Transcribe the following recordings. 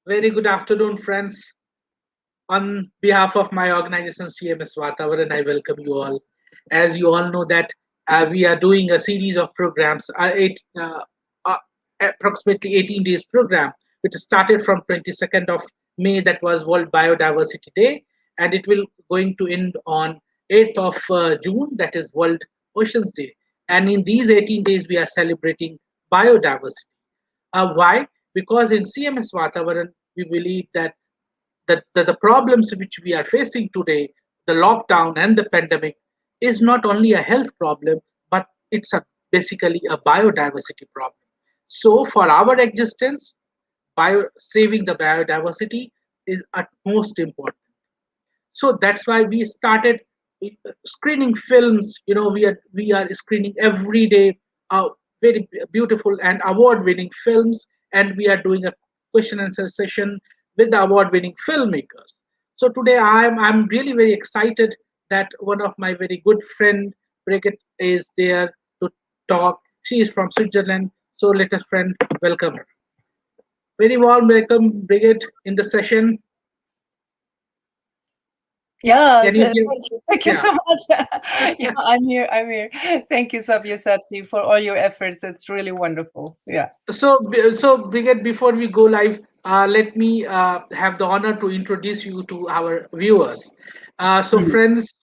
Very good afternoon, friends. On behalf of my organization CMS Vatavaran, I welcome you all. As you all know that we are doing a series of programs, uh, approximately 18 days program, which started from 22nd of May, that was World Biodiversity Day, and it will going to end on 8th of June, that is World Oceans Day. And in these 18 days, we are celebrating biodiversity. Why? Because in CMS Vatavaran, we believe that the problems which we are facing today, the lockdown and the pandemic, is not only a health problem, but it's basically a biodiversity problem. So, for our existence, saving the biodiversity is utmost important. So that's why we started screening films. We are screening every day very beautiful and award-winning films, and we are doing a question and answer session with the award-winning filmmakers. So today I'm really very excited that one of my very good friend Brigitte is there to talk. She is from Switzerland. So let us friend welcome her. Very warm welcome, Brigitte, in the session. Yeah, Can you give? thank you Yeah. so much. Yeah, I'm here. I'm here. Thank you, Sabyasachi, for all your efforts. It's really wonderful. Yeah. So Brigade, before we go live, let me have the honor to introduce you to our viewers. So, Mhm. friends,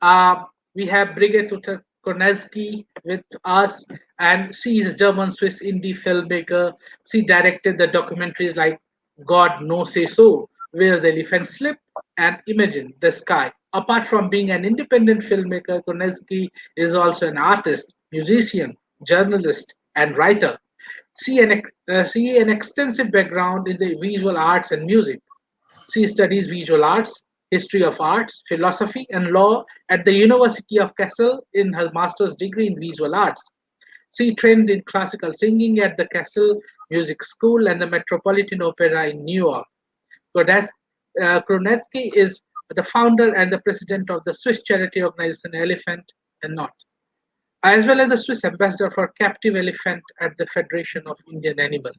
uh, we have Brigitte Uttar Kornetzky with us, and she is a German-Swiss indie filmmaker. She directed the documentaries like God No Say So, Where the Elephant Slept, and Imagine the Sky. Apart from being an independent filmmaker, Kornetzky is also an artist, musician, journalist, and writer. See an extensive background in the visual arts and music. She studies visual arts, history of arts, philosophy, and law at the University of Kassel in her master's degree in visual arts. She trained in classical singing at the Kassel Music School and the Metropolitan Opera in New York. Kronetsky is the founder and the president of the Swiss charity organization Elephant and Not, as well as the Swiss ambassador for captive elephant at the Federation of Indian Animal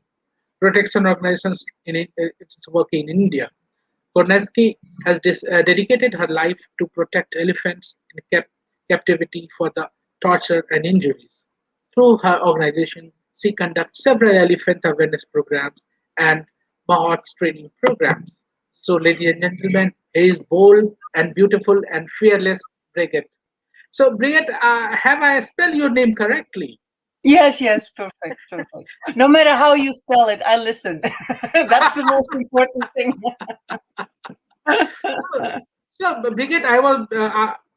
Protection Organizations its work in India. Kornetzky has dedicated her life to protect elephants in captivity for the torture and injuries. Through her organization, she conducts several elephant awareness programs and Mahot's training programs. So, ladies and gentlemen, here is bold and beautiful and fearless Brigitte. So, Brigitte, have I spelled your name correctly? Yes, yes, perfect, perfect. No matter how you spell it, I listen. That's the most important thing. So, Brigitte, I was.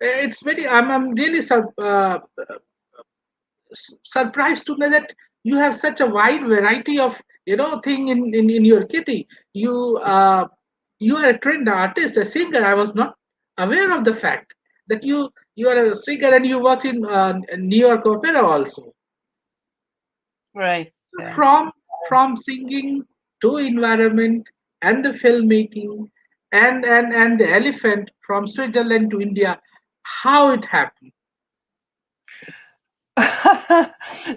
It's very. I'm really surprised to me that you have such a wide variety of thing in your kitty. You are a trained artist, a singer. I was not aware of the fact that you are a singer and you work in New York Opera also. Right. Yeah. From singing to environment and the filmmaking and the elephant from Switzerland to India, how it happened.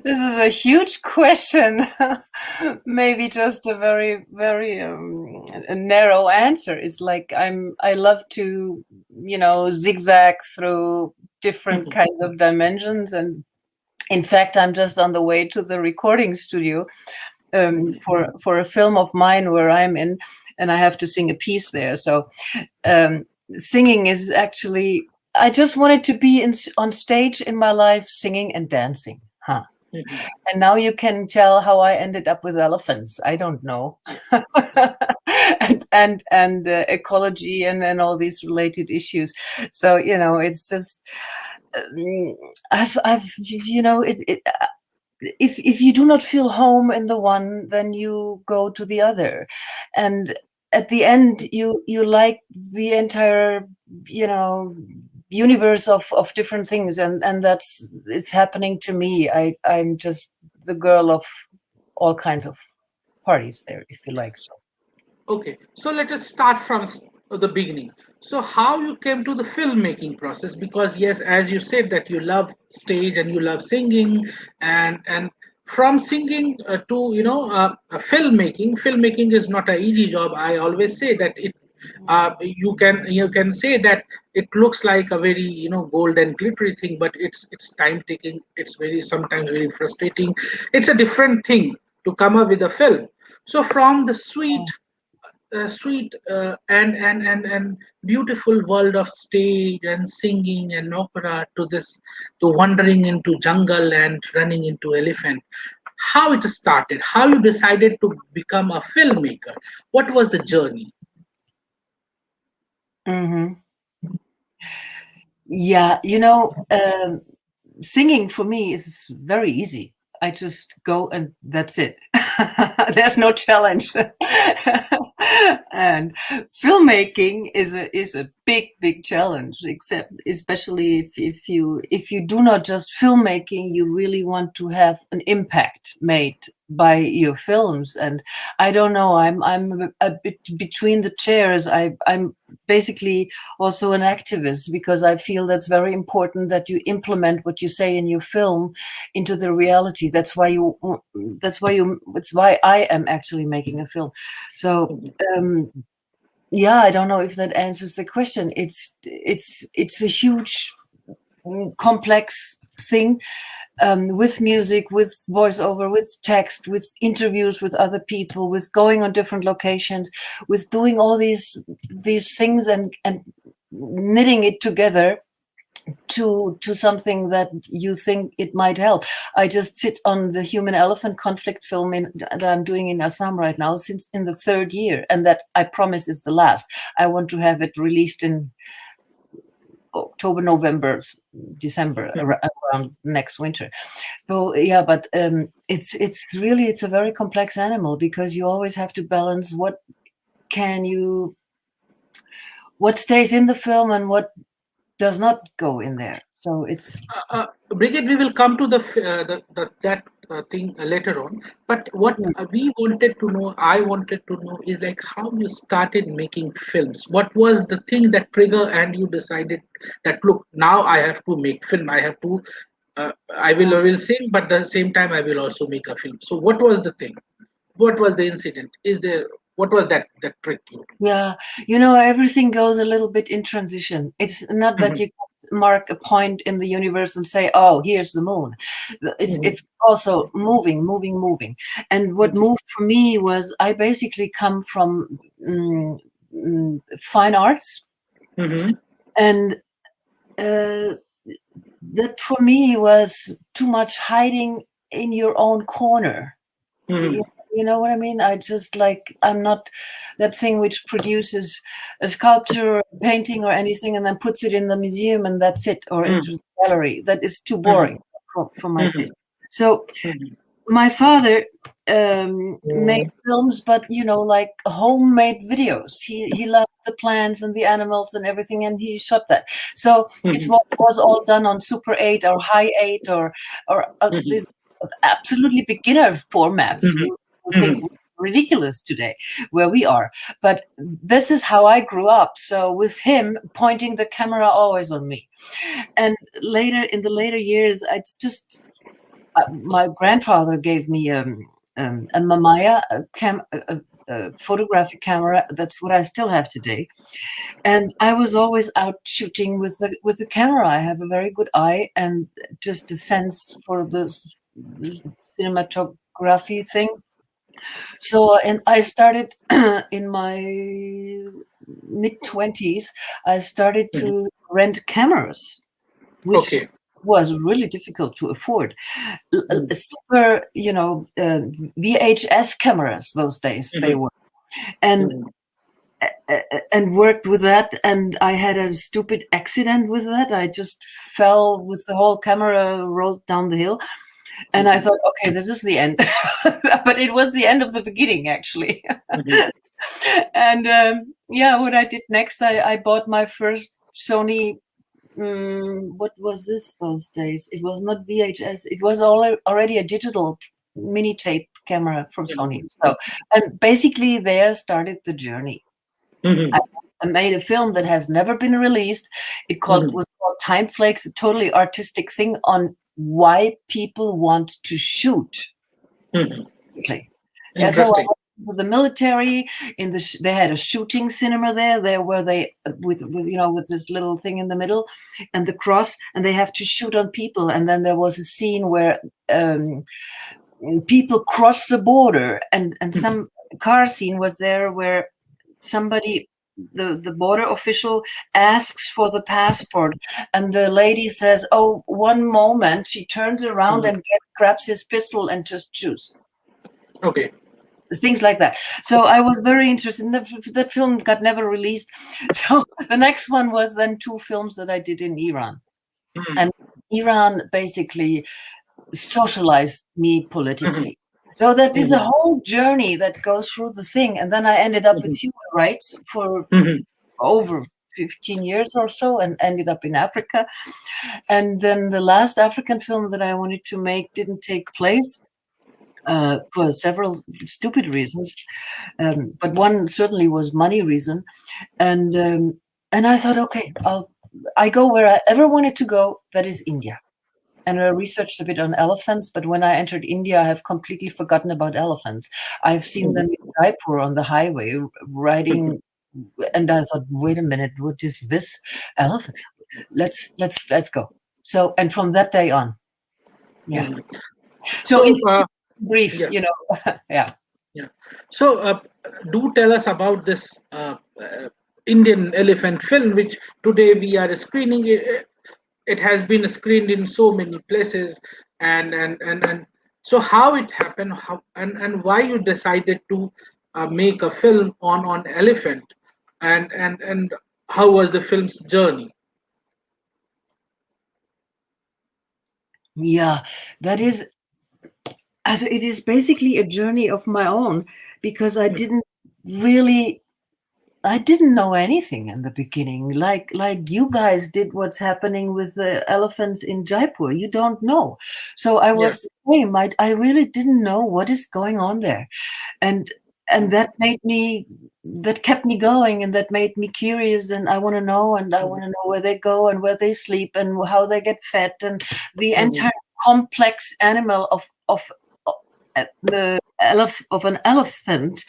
This is a huge question. Maybe just a very, very a narrow answer. It's like I love to, zigzag through different kinds of dimensions. And in fact, I'm just on the way to the recording studio for a film of mine where I'm in, and I have to sing a piece there. So singing is actually, I just wanted to be on stage in my life singing and dancing. Huh. And now you can tell how I ended up with elephants. I don't know. and ecology and all these related issues. So, it's just I've if you do not feel home in the one, then you go to the other, and at the end you like the entire universe of different things, and that's it's happening to me. I'm just the girl of all kinds of parties there, if you like. So Okay, so let us start from the beginning. So, how you came to the filmmaking process? Because yes, as you said that you love stage and you love singing, and from singing to filmmaking. Filmmaking is not an easy job. I always say that it you can say that it looks like a very gold and glittery thing, but it's time taking. It's very sometimes very frustrating. It's a different thing to come up with a film. So from the sweet and beautiful world of stage and singing and opera to this, to wandering into jungle and running into elephant, how it started, how you decided to become a filmmaker, what was the journey? Mm-hmm. Yeah, singing for me is very easy. I just go and that's it. There's no challenge. And filmmaking is a big challenge, except especially if you do not just filmmaking, you really want to have an impact made by your films. And I don't know, I'm a bit between the chairs. I'm basically also an activist, because I feel that's very important that you implement what you say in your film into the reality. That's why I am actually making a film. So yeah, I don't know if that answers the question. It's a huge, complex thing, with music, with voiceover, with text, with interviews with other people, with going on different locations, with doing all these things and knitting it together to something that you think it might help. I just sit on the human elephant conflict film that I'm doing in Assam right now, since in the third year, and that I promise is the last. I want to have it released in October, November, December, around next winter. So yeah, but it's a very complex animal, because you always have to balance what stays in the film and what does not go in there. So it's Brigitte, we will come to that thing later on. But what we wanted to know, I wanted to know, is like how you started making films. What was the thing that trigger, and you decided that look, now I have to make film. I have to. I will sing, but at the same time I will also make a film. So what was the thing? What was the incident? Is there what was that trick you? yeah, everything goes a little bit in transition. It's not that Mhm, you mark a point in the universe and say, oh, here's the moon. mhm, It's also moving. And what moved for me was, I basically come from fine arts, mhm, and that for me was too much hiding in your own corner. mhm, You know what I mean? I'm not that thing which produces a sculpture or a painting or anything and then puts it in the museum and that's it, or mhm, into the gallery. That is too mhm, boring for my mhm, taste. So mhm, my father made films, but like homemade videos. He loved the plants and the animals and everything, and he shot that. So it mhm, was all done on Super 8 or High 8 or mhm, these absolutely beginner formats. mhm, We think mhm, ridiculous today where we are, but this is how I grew up. So with him pointing the camera always on me, and in the later years, I just my grandfather gave me a Mamiya a photographic camera. That's what I still have today. And I was always out shooting with the camera. I have a very good eye and just a sense for the cinematography thing. So, and I started in my mid-20s. I started mhm. to rent cameras, which Okay. was really difficult to afford. Mhm, Super, VHS cameras those days they mhm, were, and mhm, worked with that. And I had a stupid accident with that. I just fell with the whole camera, rolled down the hill, and I mhm, thought, okay, this is the end. But it was the end of the beginning, actually. mhm, And yeah, what I did next, I bought my first Sony. What was this those days? It was not VHS. It was already a digital mini tape camera from Sony. So, and basically there started the journey. mhm, I made a film that has never been released. mhm, Was called Time Flakes, a totally artistic thing on why people want to shoot. Mhm. Yeah, so I Interesting. went with the military. They had a shooting cinema there where they with with this little thing in the middle, and the cross, and they have to shoot on people. And then there was a scene where people cross the border, and some car scene was there where somebody, the border official, asks for the passport, and the lady says, "Oh, one moment." She turns around Mhm. and grabs his pistol and just shoots. Okay. Things like that. So I was very interested in that film. Got never released. So the next one was then 2 films that I did in Iran. Mhm. And Iran basically socialized me politically. So that is a Mhm. whole journey that goes through the thing. And then I ended up with Mhm. human rights for Mhm. over 15 years or so, and ended up in Africa. And then the last African film that I wanted to make didn't take place for several stupid reasons. But one certainly was money reason. And I thought, okay, I go where I ever wanted to go, that is India. And I researched a bit on elephants, but when I entered India, I have completely forgotten about elephants. I've seen them in Jaipur on the highway riding, and I thought, wait a minute, what is this elephant? Let's go. So, and from that day on, yeah. Mhm. So in So, brief, yeah, yeah. yeah. So, do tell us about this Indian elephant film, which today we are screening. It has been screened in so many places, and so how it happened, how and why you decided to make a film on elephant, and how was the film's journey? Yeah, that is, it is basically a journey of my own, because really I didn't know anything in the beginning. Like you guys did what's happening with the elephants in Jaipur. You don't know. So I Yeah. was the same. I really didn't know what is going on there. And that kept me going, and that made me curious, and I want to know, and I want to know where they go and where they sleep and how they get fed, and the Mhm. entire complex animal of an elephant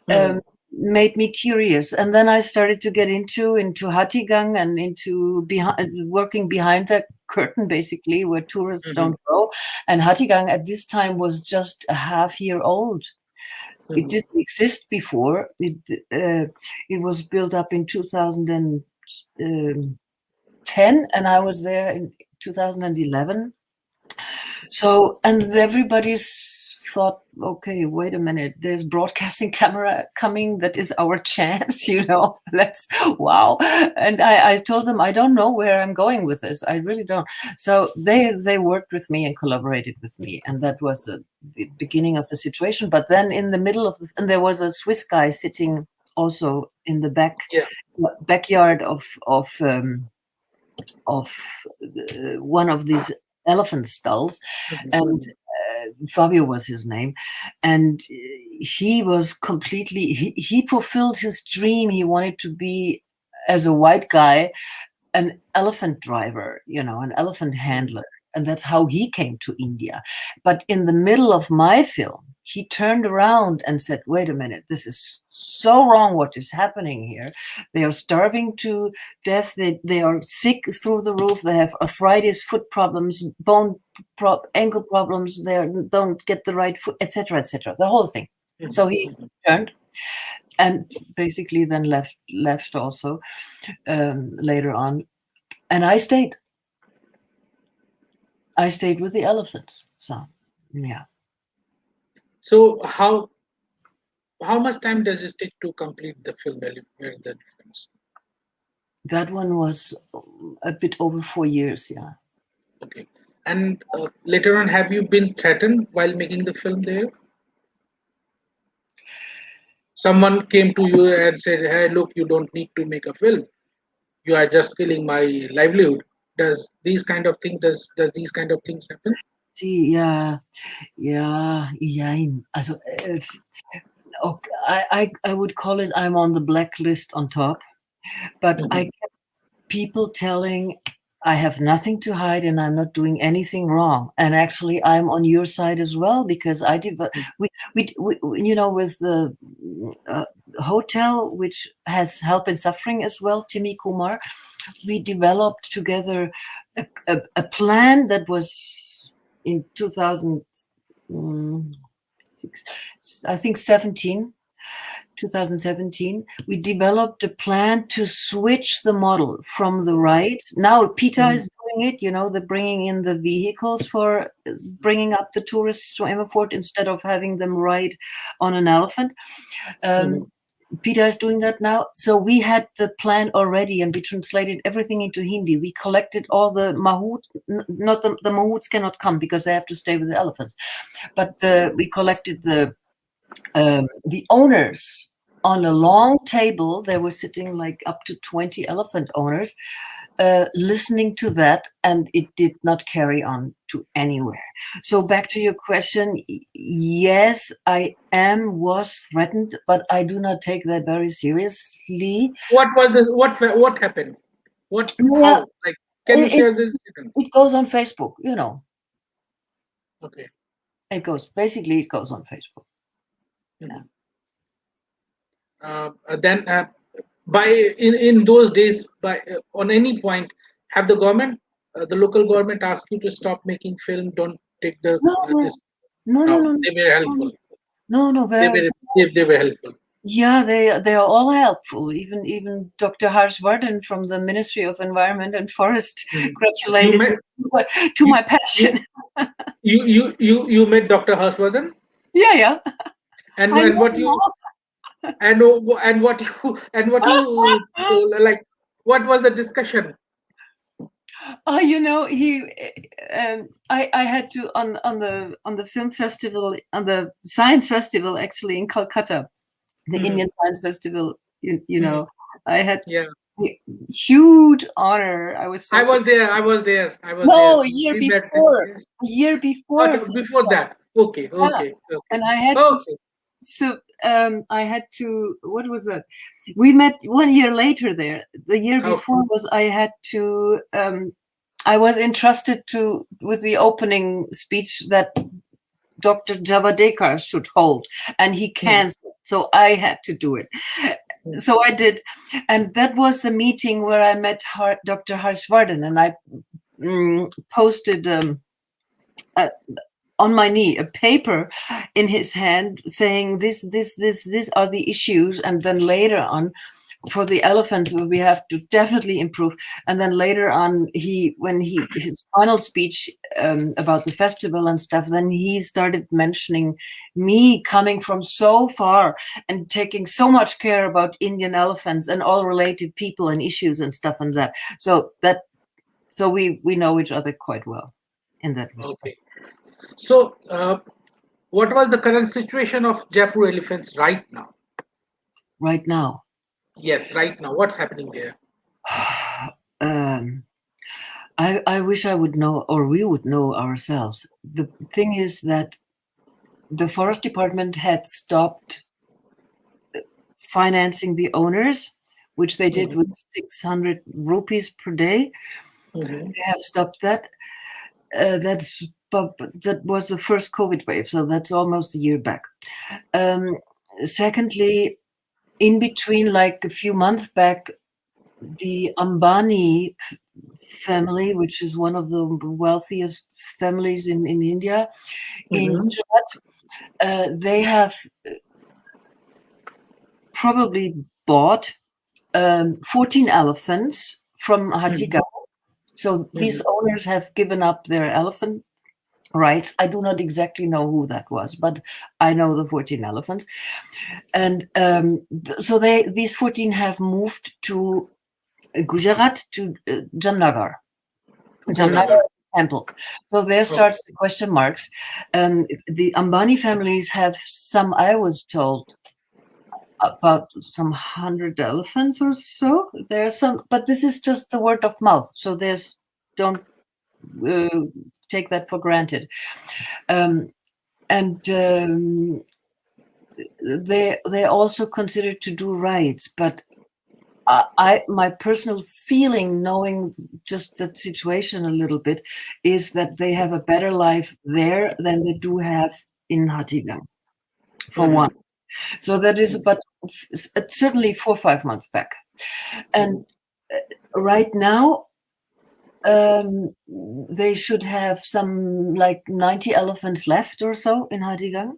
Mhm. made me curious. And then I started to get into Hattigang, and into working behind the curtain, basically, where tourists Mhm. don't go. And Hattigang at this time was just a half-year old. It Mhm. didn't exist before. It was built up in 2010, and I was there in 2011. So, and everybody's thought, okay, wait a minute, there's broadcasting camera coming. That is our chance, let's, wow. And I told them, I don't know where I'm going with this. I really don't. So they worked with me and collaborated with me. And that was the beginning of the situation. But then in the middle of and there was a Swiss guy sitting also in the Yeah. backyard of one of these elephant stalls, Mhm. and Fabio was his name, and he was completely, he fulfilled his dream. He wanted to be, as a white guy, an elephant driver, an elephant handler. And that's how he came to India. But in the middle of my film, he turned around and said, wait a minute, this is so wrong what is happening here. They are starving to death. They are sick through the roof. They have arthritis, foot problems, ankle problems. They don't get the right foot, etc., etc. The whole thing. So he turned and basically then left also later on. And I stayed with the elephants. So, yeah. So how much time does it take to complete the film, Elephant films? That one was a bit over 4 years. Yeah. Okay. And later on, have you been threatened while making the film there? Someone came to you and said, "Hey, look, you don't need to make a film. You are just killing my livelihood." Does these kind of things happen? See, yeah, yeah, yeah. Also, okay, I would call it, I'm on the blacklist on top, but I kept people telling I have nothing to hide and I'm not doing anything wrong. And actually, I'm on your side as well because I did. We with the hotel, which has help in suffering as well, Timmy Kumar, we developed together a plan that was in 2006, I think 2017, we developed a plan to switch the model from the right. Now PETA is doing it, they're bringing in the vehicles for bringing up the tourists to Emmerford instead of having them ride on an elephant. PETA is doing that now. So we had the plan already and we translated everything into Hindi. We collected all the mahout, not the mahouts cannot come because they have to stay with the elephants. But we collected the owners on a long table. They were sitting like up to 20 elephant owners listening to that, and it did not carry on to anywhere. So back to your question, yes, I was threatened, but I do not take that very seriously. What happened? How? Like, can you share this? It goes on Facebook, Okay. It goes on Facebook. Yeah. Then in those days, on any point, have the government, the local government, asked you to stop making film? Don't take the this. No. They were helpful. No. They were helpful. Yeah, they are all helpful. Even Dr. Harshvardhan from the Ministry of Environment and Forest congratulated me to my passion. You met Dr. Harshvardhan? Yeah. And what you like? What was the discussion? He I had to on the film festival, on the science festival actually in Calcutta, the Indian Science Festival. I had huge honor. I was there. A year before. Okay, before that. Okay. And I had I had to. What was that? We met 1 year later there. The year before was I had to. I was entrusted with the opening speech that Dr. Javadekar should hold, and he canceled. So I had to do it. So I did, and that was the meeting where I met Dr. Harshvardhan, and I posted on my knee a paper in his hand saying this are the issues, and then later on for the elephants we have to definitely improve. And then later on his final speech about the festival and stuff, then he started mentioning me coming from so far and taking so much care about Indian elephants and all related people and issues and stuff and that. So we know each other quite well in that respect. Okay. So what was the current situation of Jaipur elephants right now? Right now? Yes, right now. What's happening there? I wish I would know, or we would know ourselves. The thing is that the forest department had stopped financing the owners, which they did with 600 rupees per day. They have stopped that. That was the first COVID wave, so that's almost a year back. Secondly, in between, like a few months back, the Ambani family, which is one of the wealthiest families in India, in Gujarat, they have probably bought 14 elephants from Hajigaon. So these owners have given up their elephant rights. I do not exactly know who that was, but I know the 14 elephants. And so these 14 have moved to Gujarat, to Jamnagar temple. So there starts the question marks. The Ambani families have some, I was told, about some 100 elephants or so. There's some, but this is just the word of mouth. So don't take that for granted. They also consider to do rights, but my personal feeling, knowing just that situation a little bit, is that they have a better life there than they do have in Hattigang, for one. So that is about certainly 4 or 5 months back. And right now, they should have some like 90 elephants left or so in Hattigang.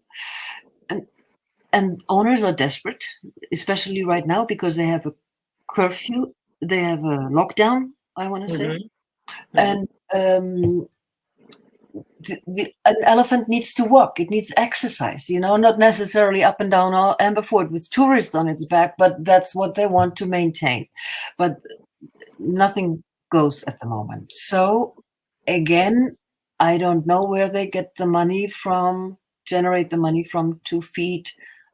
And owners are desperate, especially right now, because they have a curfew, they have a lockdown, I want to say. And an elephant needs to walk, it needs exercise, not necessarily up and down Amberford with tourists on its back, but that's what they want to maintain. But nothing goes at the moment. So again, I don't know where they get the money generate the money from to feed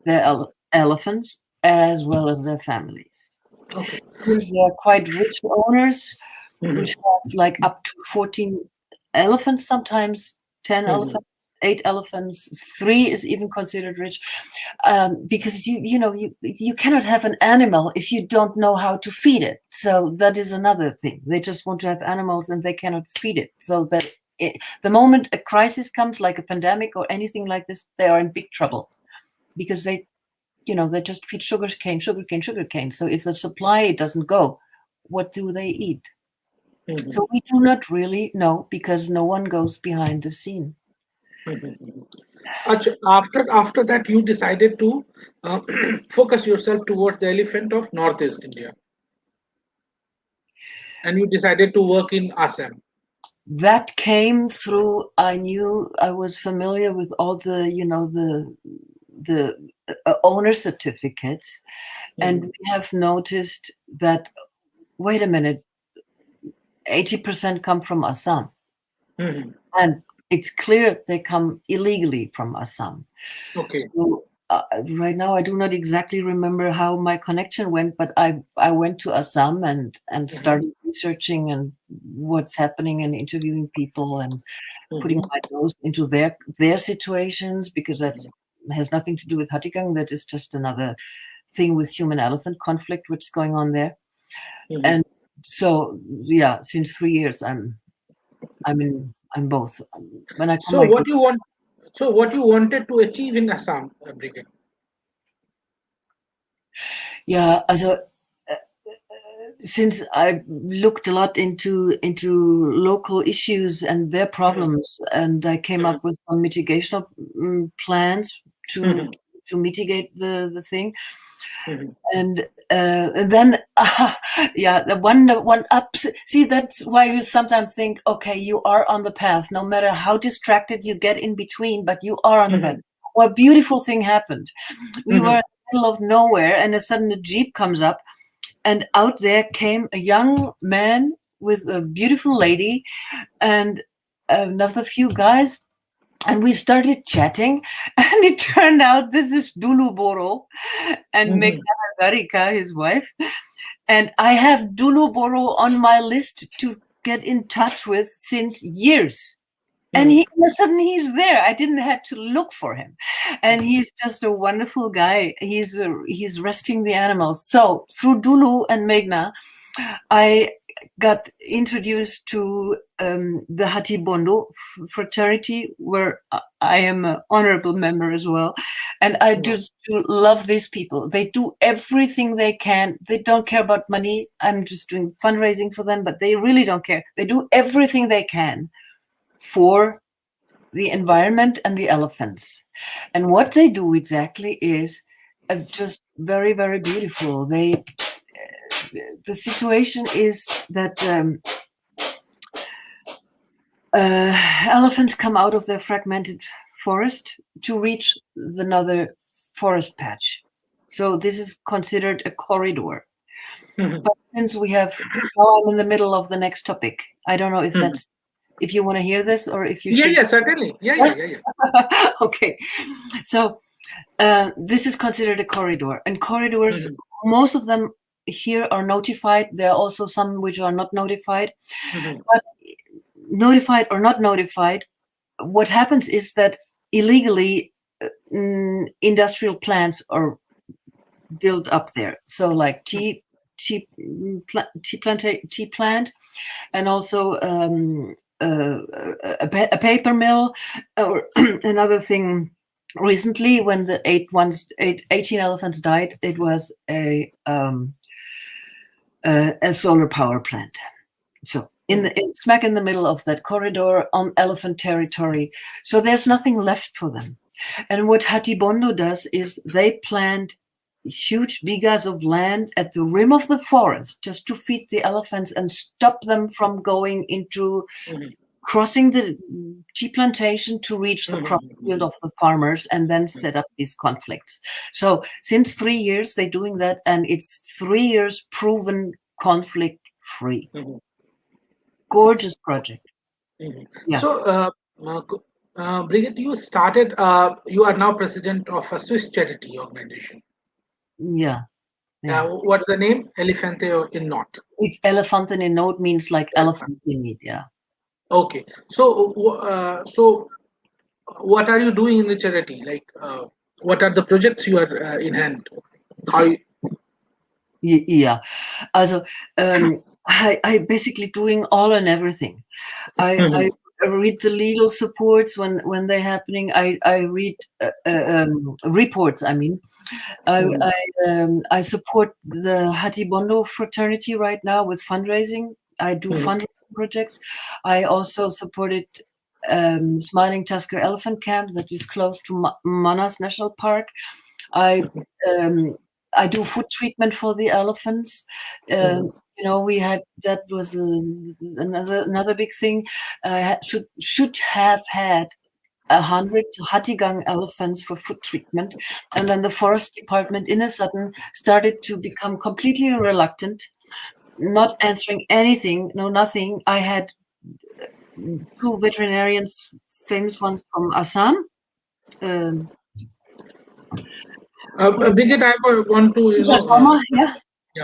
their elephants as well as their families. Okay. Because they are quite rich owners, which have like up to 14 elephants, sometimes 10 elephants, 8 elephants, 3 is even considered rich, because you cannot have an animal if you don't know how to feed it. So that is another thing. They just want to have animals and they cannot feed it. So that the moment a crisis comes, like a pandemic or anything like this, they are in big trouble, because they just feed sugarcane. So if the supply doesn't go, what do they eat? So we do not really know, because no one goes behind the scene. After that, you decided to focus yourself towards the elephant of Northeast India, and you decided to work in Assam. That came through. I was familiar with all the the owner certificates, and we have noticed that, wait a minute, 80% come from Assam, and it's clear they come illegally from Assam. Okay. So, right now, I do not exactly remember how my connection went, but I went to Assam and started researching and what's happening and interviewing people and putting my nose into their situations, because that has nothing to do with Hattigang. That is just another thing with human-elephant conflict which is going on there. And so, yeah, since 3 years, I'm both. When I come, what you wanted to achieve in Assam, Brigitte? Yeah, also, since I looked a lot into local issues and their problems, and I came up with some mitigation plans to mitigate the thing. And then, the one up. See, that's why you sometimes think, okay, you are on the path, no matter how distracted you get in between, but you are on the path. Well, a beautiful thing happened. We were in the middle of nowhere, and suddenly a Jeep comes up, and out there came a young man with a beautiful lady and another few guys. And we started chatting, and it turned out this is Dulu Boro and Meghna Hazarika, his wife. And I have Dulu Boro on my list to get in touch with since years. And suddenly he's there. I didn't have to look for him. And he's just a wonderful guy. He's rescuing the animals. So through Dulu and Meghna, I got introduced to the Hati Bondo fraternity, where I am an honorable member as well. And I just do love these people. They do everything they can. They don't care about money. I'm just doing fundraising for them, but they really don't care. They do everything they can for the environment and the elephants. And what they do exactly is just very, very beautiful. The situation is that elephants come out of their fragmented forest to reach another forest patch. So this is considered a corridor. But since now I'm in the middle of the next topic. I don't know if that's, if you want to hear this, or if you should. Yeah, certainly. Yeah. Okay. So this is considered a corridor, and corridors, most of them here are notified. There are also some which are not notified. But notified or not notified, what happens is that illegally industrial plants are built up there. So like tea tea plant, and also a paper mill. Or another thing, recently when the 18 elephants died, it was a solar power plant. So smack in the middle of that corridor on elephant territory. So there's nothing left for them. And what Hatibondo does is they plant huge bigas of land at the rim of the forest just to feed the elephants and stop them from going into crossing the tea plantation to reach the crop field of the farmers, and then set up these conflicts. So since 3 years they're doing that, and it's 3 years proven conflict free. Gorgeous project. Yeah. So Brigitte, you started, you are now president of a Swiss charity organization. Yeah. What's the name? Elefante in Not. It's Elefanten in Note, means like elephant in need. Yeah. Okay. So so what are you doing in the charity? Like, what are the projects you are in hand? How? Yeah. Also, I basically doing all and everything. I read the legal supports when they're happening. I read reports. I mean, I support the Hatibondo fraternity right now with fundraising. I do fundraising projects. I also supported Smiling Tusker Elephant Camp that is close to Manas National Park. I do food treatment for the elephants. You know, we had, that was another big thing. Should have had 100 Hattigang elephants for food treatment, and then the forest department in a sudden started to become completely reluctant, not answering anything, no nothing. I had 2 veterinarians, famous ones from Assam. Brigitte, I want to,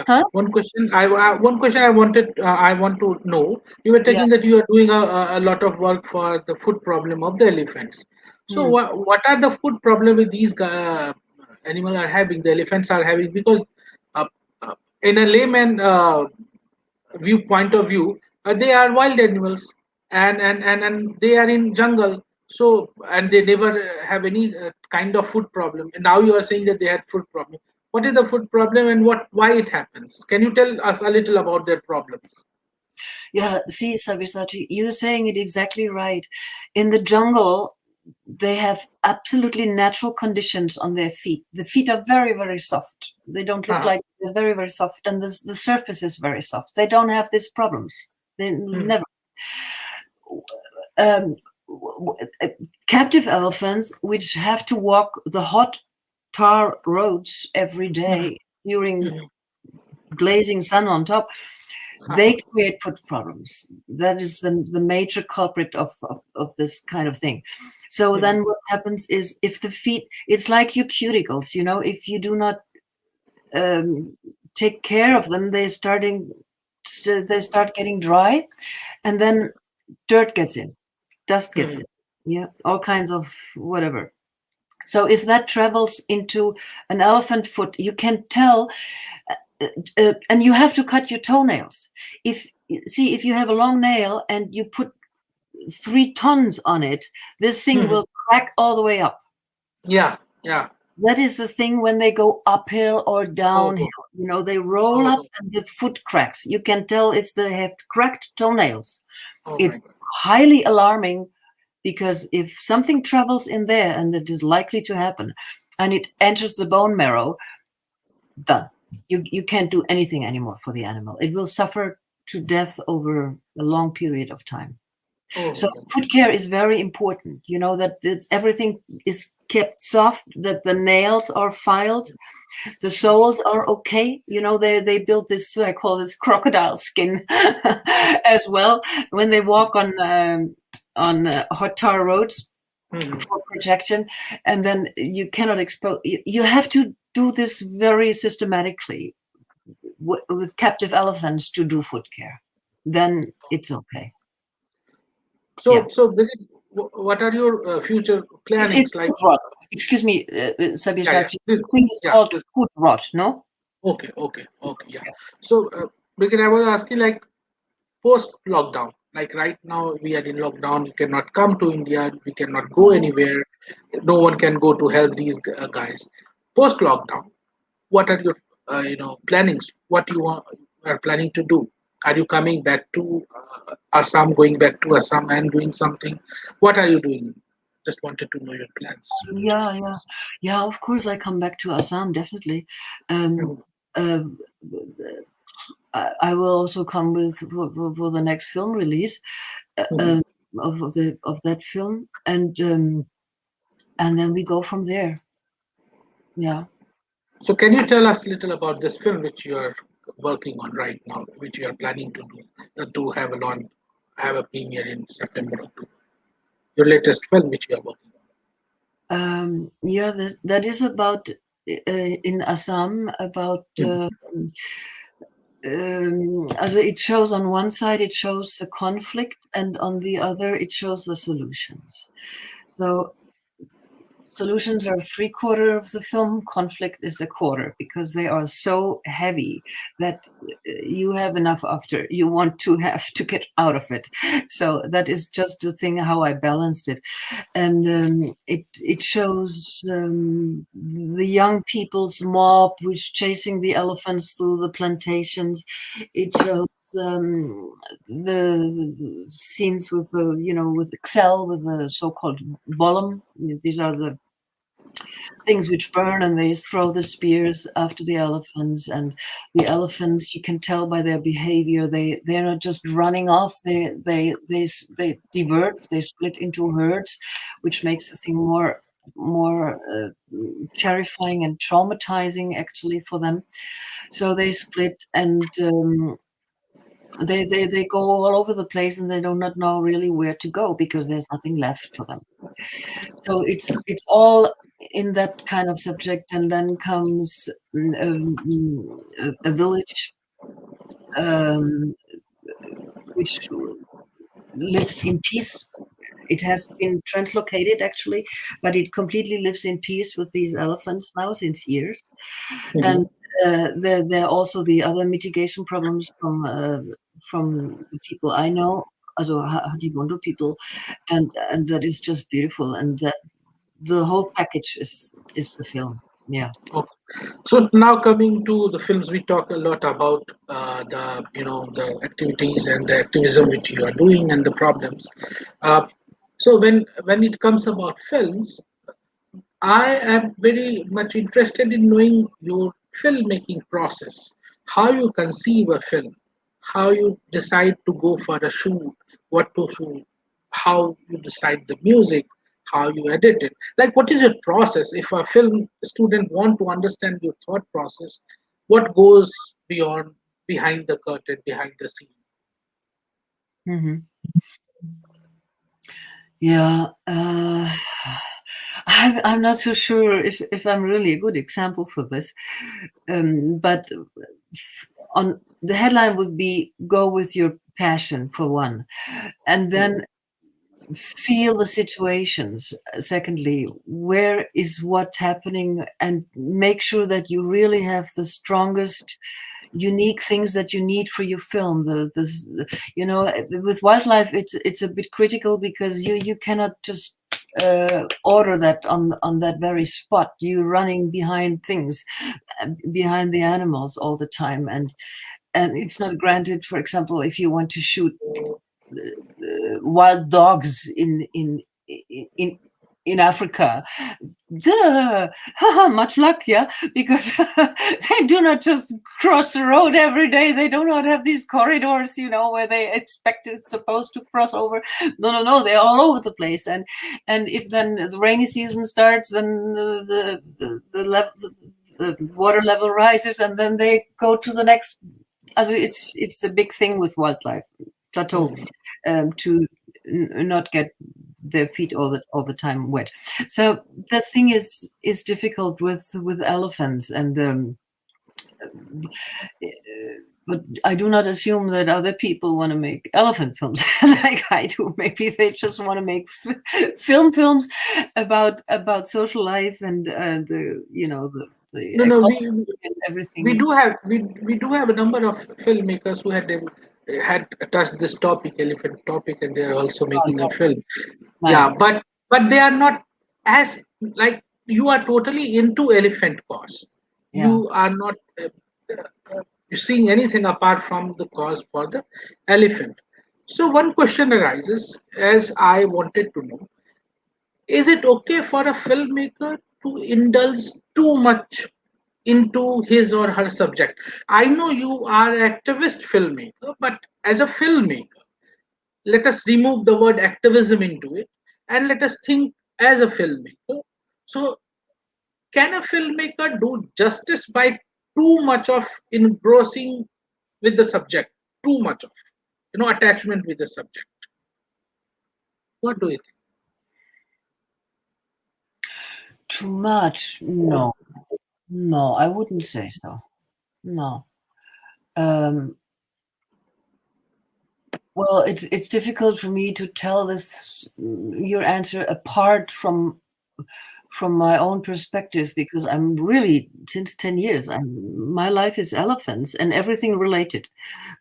Huh? One question I wanted, I want to know. You were talking that you are doing a lot of work for the food problem of the elephants. So what are the food problem with these animals are having? The elephants are having, because in a layman viewpoint of view, they are wild animals, and they are in jungle. So, and they never have any kind of food problem. And now you are saying that they had food problem. What is the food problem, and why it happens? Can you tell us a little about their problems? Yeah, see, Sabisati, you're saying it exactly right. In the jungle, they have absolutely natural conditions on their feet. The feet are very, very soft. They don't look like, they're very, very soft, and the surface is very soft. They don't have these problems. They never. Captive elephants, which have to walk the hot tar roads every day during glazing sun on top, they create foot problems. That is the major culprit of this kind of thing. So then what happens is, if the feet, it's like your cuticles, you know, if you do not take care of them, they start getting dry, and then dirt gets in, dust gets in, yeah, all kinds of whatever. So if that travels into an elephant foot, you can tell, and you have to cut your toenails. If you have a long nail and you put 3 tons on it, this thing will crack all the way up. Yeah. That is the thing when they go uphill or downhill. You know, they roll up and the foot cracks. You can tell if they have cracked toenails. It's highly alarming, because if something travels in there, and it is likely to happen, and it enters the bone marrow, done. You can't do anything anymore for the animal. It will suffer to death over a long period of time. So foot care is very important. You know, that everything is kept soft, that the nails are filed, the soles are okay. You know, they built this, I call this crocodile skin as well, when they walk on hot tar roads for protection. And then you cannot expose. You have to do this very systematically with captive elephants to do foot care. Then it's okay. So what are your future plannings? It's like food rot. Excuse me, Sabir, the thing is called food rot, no? Okay, okay, okay, yeah. So, because I was asking, like, post lockdown, like right now we are in lockdown, we cannot come to India, we cannot go anywhere, no one can go to help these guys. Post lockdown, what are your plannings? What you are planning to do? Are you coming back to Assam, going back to Assam and doing something? What are you doing? Just wanted to know your plans. Yeah, yeah, yeah. Of course, I come back to Assam definitely. Um, Mhm, uh, I will also come with for the next film release mhm. of that film, and then we go from there. Yeah. So, can you tell us a little about this film which you are working on right now, which you are planning to do, to have a premiere in September October? Your latest film which you are working Yeah, that is about in Assam about. on. Also it shows on one side it shows the conflict, and on the other it shows the solutions. So solutions are 3/4 of the film, conflict is 1/4, because they are so heavy that you have enough after you want to have to get out of it. So that is just the thing how I balanced it. And it shows the young people's mob which chasing the elephants through the plantations. It shows the scenes with the with Excel, with the so-called bolum. These are the things which burn, and they throw the spears after the elephants. And the elephants, you can tell by their behavior, they're not just running off, they divert, they split into herds, which makes the thing more terrifying and traumatizing actually for them. So they split, and they go all over the place, and they do not know really where to go because there's nothing left for them. So it's all in that kind of subject. And then comes a village um, which lives in peace. It has been translocated actually, but it completely lives in peace with these elephants now since years. Mhm. And there are also the other mitigation problems from the people I know, also Hadibondo people, and that is just beautiful. And that the whole package is the film. Yeah. Okay. So now coming to the films, we talk a lot about the the activities and the activism which you are doing and the problems. Uh, so when it comes about films, I am very much interested in knowing your filmmaking process, how you conceive a film, how you decide to go for a shoot, what to shoot, how you decide the music, how you edit it. Like, what is your process? If a film student want to understand your thought process, what goes beyond behind the curtain, behind the scene? Hmm. Yeah. I'm not so sure if I'm really a good example for this. But on the headline would be go with your passion for one, and then feel the situations. Secondly, where is what happening, and make sure that you really have the strongest unique things that you need for your film. With wildlife, it's a bit critical because you cannot just order that on that very spot. You running behind things, behind the animals all the time, and it's not granted. For example, if you want to shoot wild dogs in in Africa. Duh! Much luck, yeah, because they do not just cross the road every day. They do not have these corridors, where they expect it's supposed to cross over. No, no, no. They're all over the place, and if then the rainy season starts, then the water level rises, and then they go to the next. Also, it's a big thing with wildlife plateau, Mhm. to not get their feet all the time wet. So the thing is difficult with elephants, and but I do not assume that other people want to make elephant films like I do. Maybe they just want to make films about social life and the the No, no, ecology and everything. we do have a number of filmmakers who had touched this topic, elephant topic, and they are also Oh, making a film. Yeah, nice. but they are not as like you are totally into elephant cause. Yeah. You are not seeing anything apart from the cause for the elephant. So one question arises, as I wanted to know: is it okay for a filmmaker to indulge too much into his or her subject? I know you are an activist filmmaker, but as a filmmaker, let us remove the word activism into it and let us think as a filmmaker. So, can a filmmaker do justice by too much of engrossing with the subject, too much of attachment with the subject? What do you think? Too much? No, no, I wouldn't say so. No. Um, well, it's difficult for me to tell this your answer apart from my own perspective, because I'm really, since 10 years, my life is elephants and everything related.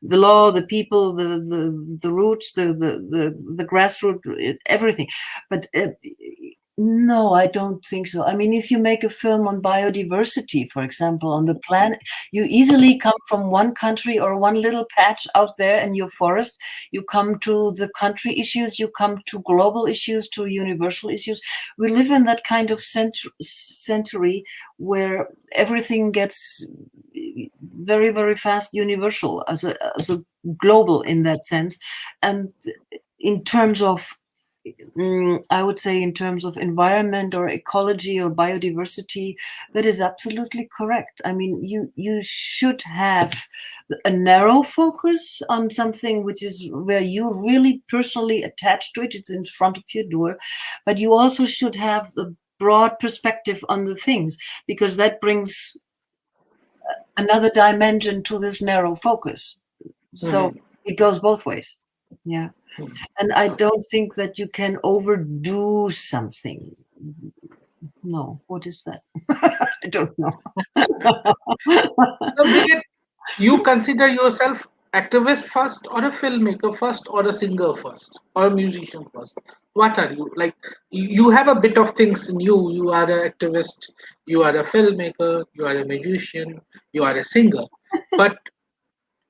The law, the people, the roots, the grassroots, everything. But no, I don't think so. I mean, if you make a film on biodiversity, for example, on the planet, you easily come from one country or one little patch out there in your forest. You come to the country issues, you come to global issues, to universal issues. We live in that kind of century where everything gets very, very fast universal as a global in that sense. And in terms of I would say in terms of environment or ecology or biodiversity, that is absolutely correct. I mean, you should have a narrow focus on something which is where you really personally attached to it. It's in front of your door, but you also should have the broad perspective on the things, because that brings another dimension to this narrow focus. So it goes both ways. Yeah. And I don't think that you can overdo something. No, what is that? I don't know. So, Brigitte, you consider yourself activist first, or a filmmaker first, or a singer first, or a musician first? What are you like? You have a bit of things in you. You are an activist, you are a filmmaker, you are a musician, you are a singer. But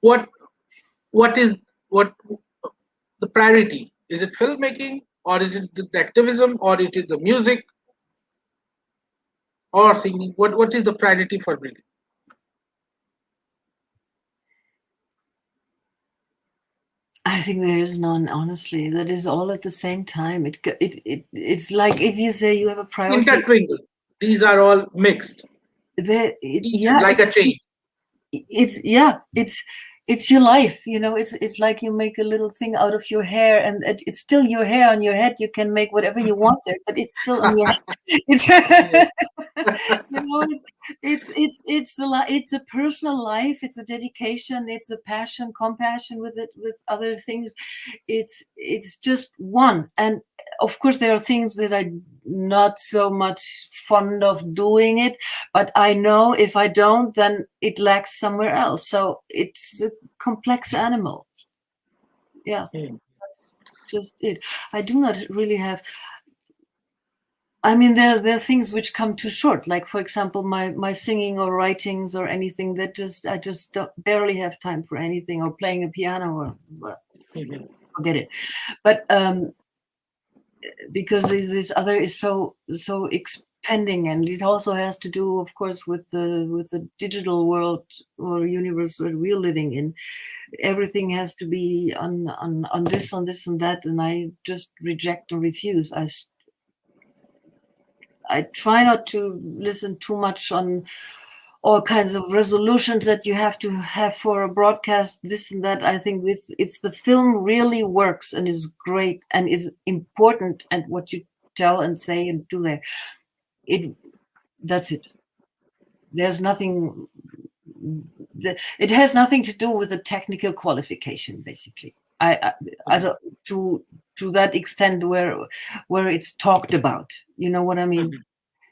what what is what the priority? Is it filmmaking, or is it the activism, or it is the music, or singing? What is the priority for Brigitte? I think there is none, honestly. That is all at the same time. It's like if you say you have a priority. Intertwingle. These are all mixed. Each is Yeah, like a chain. it's your life, it's like you make a little thing out of your hair, and it's still your hair on your head. You can make whatever you want there, but it's still on your head. It's it's a personal life, it's a dedication, it's a passion, compassion with it, with other things. It's just one. And of course there are things that I not so much fond of doing it, but I know if I don't, then it lacks somewhere else. So it's a complex animal. Yeah, that's just it. I do not really have. I mean, there are things which come too short. Like, for example, my singing or writings or anything that I just barely have time for anything, or playing a piano, or forget it. But because this other is so expanding, and it also has to do, of course, with the digital world or universe that we're living in. Everything has to be on this and that, and I just reject and refuse. I try not to listen too much on all kinds of resolutions that you have to have for a broadcast, this and that. I think if the film really works and is great and is important, and what you tell and say and do there, that's it. There's nothing. It has nothing to do with the technical qualification, basically. To that extent where it's talked about. You know what I mean?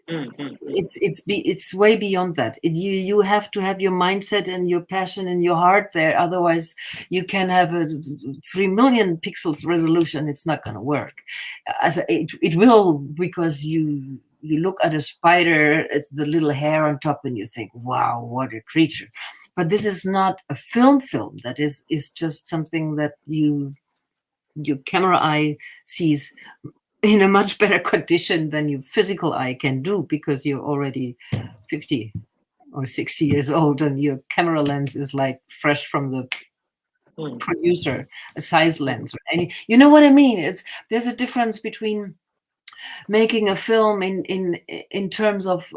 It's way beyond that. You have to have your mindset and your passion and your heart there. Otherwise, you can have a 3 million pixels resolution. It's not going to work. As it will, because you look at a spider, it's the little hair on top, and you think, "Wow, what a creature!" But this is not a film. That is just something that your camera eye sees in a much better condition than your physical eye can do, because you're already 50 or 60 years old and your camera lens is like fresh from the producer, a size lens or any, you know what I mean? There's a difference between making a film in terms of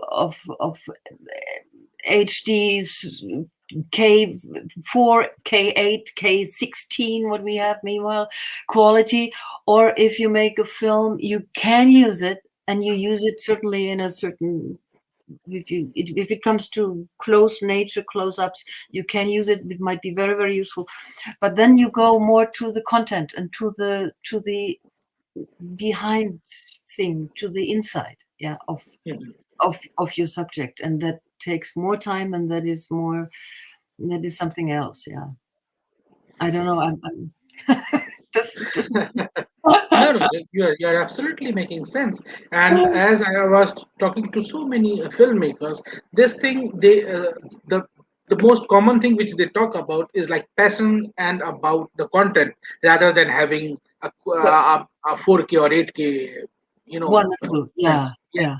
HDs, K4, K8, K16, what we have meanwhile, quality, or if you make a film, you can use it, and you use it certainly in a certain, if it comes to close nature close-ups, you can use it. It might be very, very useful, but then you go more to the content and to the behind thing, to the inside, of your subject, and that takes more time, and that is something else. I don't know. I'm just No, you're absolutely making sense. And as I was talking to so many filmmakers, this thing the most common thing which they talk about is like passion and about the content rather than having a 4K or 8K, wonderful. sense. Yeah,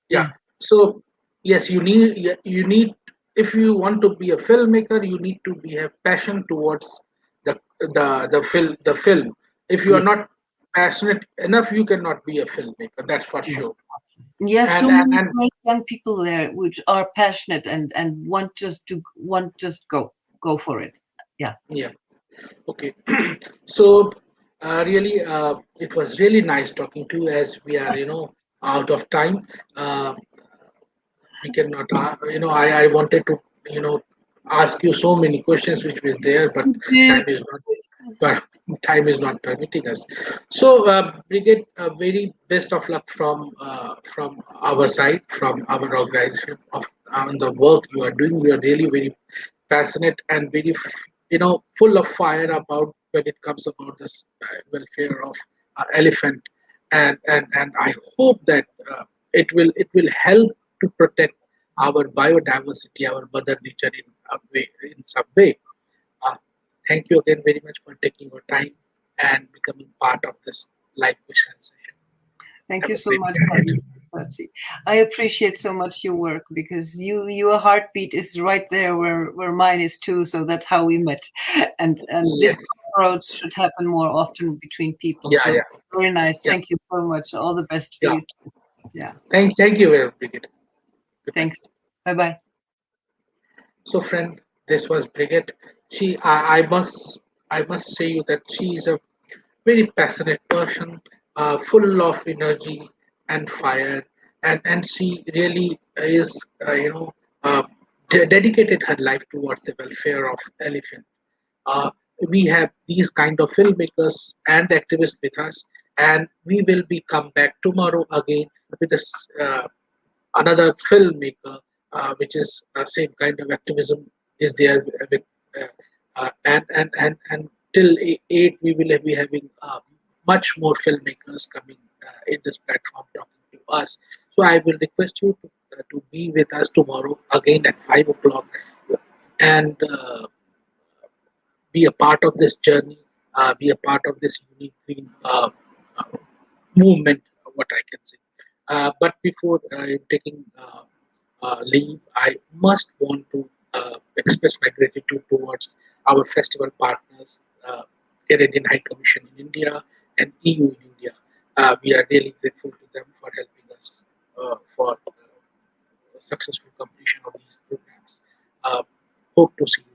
Yeah. So yes, you need, if you want to be a filmmaker, you need to have passion towards the film. If you are yeah. not passionate enough, you cannot be a filmmaker. That's for Yeah. sure. You have And so and, many and great young people there which are passionate and want just go for it. Yeah. yeah, okay. So really, it was really nice talking to you. As we are, out of time. We cannot I wanted to ask you so many questions which were there, but time is not but time is not permitting us. So Brigitte, very best of luck from our side, from our organization, of on the work you are doing. We are really very passionate and very full of fire about when it comes about this welfare of elephant, and I hope that it will help to protect our biodiversity, our mother nature in some way. Uh, Thank you again very much for taking your time and becoming part of this live question session. Thank Have you a so great much, day ahead. Pachi. I appreciate so much your work, because your heartbeat is right there where mine is too. So that's how we met, and this Yes. approach should happen more often between people. Yeah, So yeah, very nice. yeah, Thank you so much. All the best for yeah. you too. Yeah. Thank you very much, Brigitte. Goodbye. Thanks. Bye bye. So, friend, this was Brigitte. I must say you that she is a very passionate person, full of energy and fire, and she really is, dedicated her life towards the welfare of elephant. Uh, we have these kind of filmmakers and activists with us, and we will be come back tomorrow again with this another filmmaker, which is same kind of activism is there with, uh, and till eight we will be having much more filmmakers coming in this platform talking to us. So I will request you to be with us tomorrow again at 5 o'clock, and be a part of this journey, be a part of this unique green uh, movement, what I can say. But before taking leave, I must want to express my gratitude towards our festival partners, Canadian High Commission in India and EU in India. We are really grateful to them for helping us for successful completion of these programs. Uh, Hope to see you